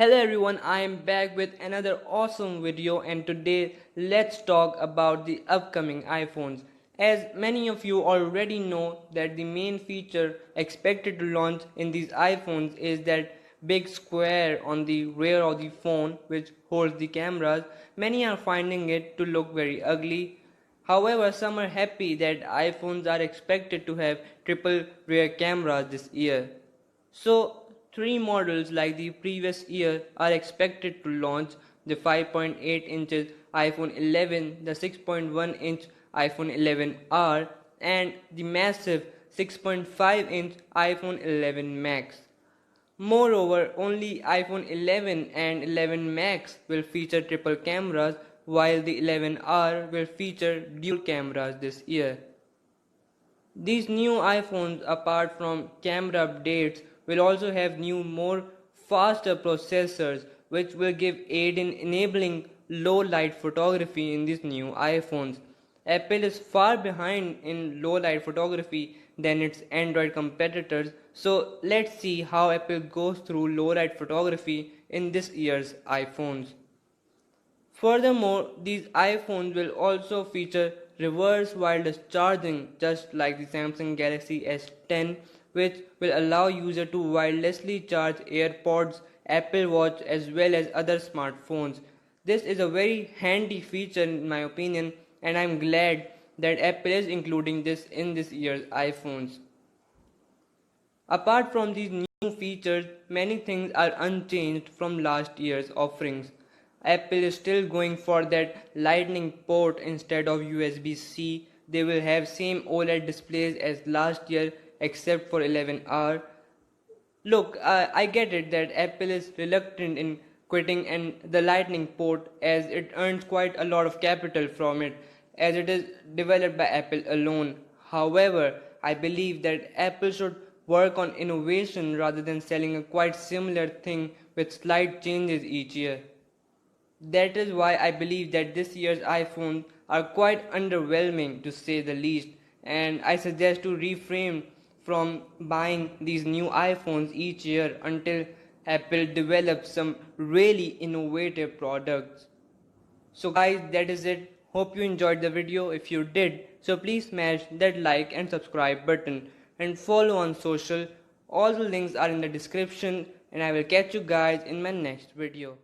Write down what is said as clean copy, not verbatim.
Hello everyone, I am back with another awesome video, and today let's talk about the upcoming iPhones. As many of you already know that the main feature expected to launch in these iPhones is that big square on the rear of the phone which holds the cameras. Many are finding it to look very ugly. However, some are happy that iPhones are expected to have triple rear cameras this year. So, three models like the previous year are expected to launch: the 5.8 inches iPhone 11, the 6.1 inch iPhone 11R, and the massive 6.5 inch iPhone 11 Max. Moreover, only iPhone 11 and 11 Max will feature triple cameras, while the 11R will feature dual cameras this year. These new iPhones, apart from camera updates, will also have new, more faster processors, which will give aid in enabling low light photography in these new iPhones. Apple is far behind in low light photography than its Android competitors, so let's see how Apple goes through low light photography in this year's iPhones. Furthermore, these iPhones will also feature reverse wireless charging, just like the Samsung Galaxy S10, which will allow users to wirelessly charge AirPods, Apple Watch, as well as other smartphones. This is a very handy feature in my opinion, and I'm glad that Apple is including this in this year's iPhones. Apart from these new features, many things are unchanged from last year's offerings. Apple is still going for that lightning port instead of USB-C. They will have same OLED displays as last year except for 11R. Look, I get it that Apple is reluctant in quitting and the lightning port, as it earns quite a lot of capital from it, as it is developed by Apple alone. However, I believe that Apple should work on innovation rather than selling a quite similar thing with slight changes each year. That is why I believe that this year's iPhones are quite underwhelming, to say the least, and I suggest to refrain from buying these new iPhones each year until Apple develops some really innovative products. So guys, that is it. Hope you enjoyed the video. If you did, so please smash that like and subscribe button and follow on social. All the links are in the description, and I will catch you guys in my next video.